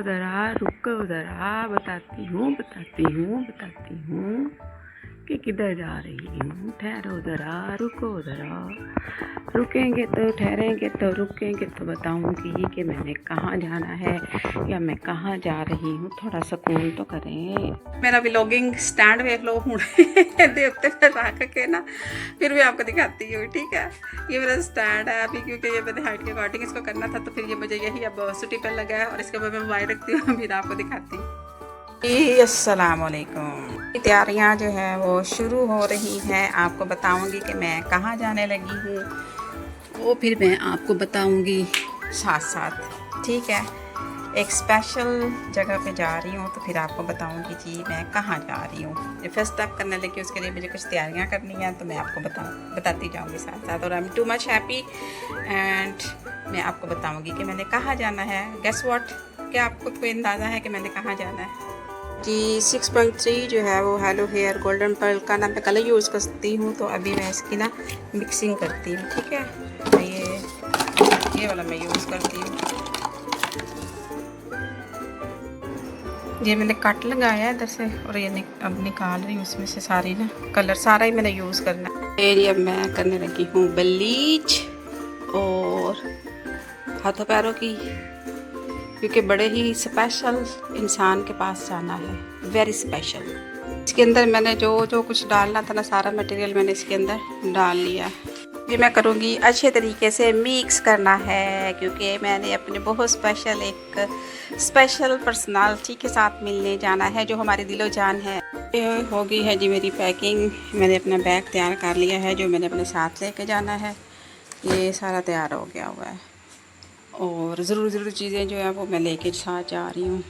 ज़रा, रुको ज़रा, बताती हूँ कि किधर जा रही हूँ। ठहरो ज़रा, रुको ज़रा, रुकेंगे तो ठहरेंगे तो रुकेंगे तो बताऊँगी कि मैंने कहाँ जाना है या मैं कहाँ जा रही हूँ। थोड़ा सुकून तो करें। मेरा व्लॉगिंग स्टैंड देख लो हूँ देवते पे रख के ना फिर भी आपको दिखाती हूँ, ठीक है। ये मेरा स्टैंड है अभी, क्योंकि ये मैंने हाइट के अकॉर्डिंग इसको करना था, तो फिर ये मुझे यही अब सूटी पे लगा है और इसके ऊपर मैं मोबाइल रखती हूँ, फिर आपको दिखाती हूँ। अस्सलाम वालेकुम। तैयारियाँ जो है वो शुरू हो रही हैं। आपको बताऊंगी कि मैं कहाँ जाने लगी हूँ, वो फिर मैं आपको बताऊंगी साथ साथ, ठीक है। एक स्पेशल जगह पे जा रही हूँ, तो फिर आपको बताऊंगी जी मैं कहाँ जा रही हूँ। फर्स्ट स्टेप करने लगी, उसके लिए मुझे कुछ तैयारियाँ करनी हैं, तो मैं आपको बताती जाऊँगी साथ साथ। और I am too much happy and मैं आपको बताऊँगी कि मैंने कहाँ जाना है। गेस व्हाट, क्या आपको कोई अंदाज़ा है कि मैंने कहाँ जाना है? जी 6.3 जो है वो हेलो हेयर गोल्डन पर्ल का ना मैं कलर यूज़ करती हूँ, तो अभी मैं इसकी ना मिक्सिंग करती हूँ, ठीक है। तो ये वाला मैं यूज़ करती हूँ। ये मैंने कट लगाया है इधर से, और ये अब निकाल रही हूँ उसमें से सारी ना कलर, सारा ही मैंने यूज़ करना है। ये अब मैं करने लगी हूँ ब्लीच और हाथों पैरों की, क्योंकि बड़े ही स्पेशल इंसान के पास जाना है, वेरी स्पेशल। इसके अंदर मैंने जो कुछ डालना था ना, सारा मटेरियल मैंने इसके अंदर डाल लिया। ये मैं करूँगी अच्छे तरीके से मिक्स करना है, क्योंकि मैंने अपने बहुत स्पेशल एक स्पेशल पर्सनालिटी के साथ मिलने जाना है, जो हमारी दिलो जान है। ये हो गई है जी मेरी पैकिंग। मैंने अपना बैग तैयार कर लिया है, जो मैंने अपने साथ लेके जाना है। ये सारा तैयार हो गया हुआ है, और ज़रूर चीज़ें जो है वो मैं लेके साथ जा रही हूँ।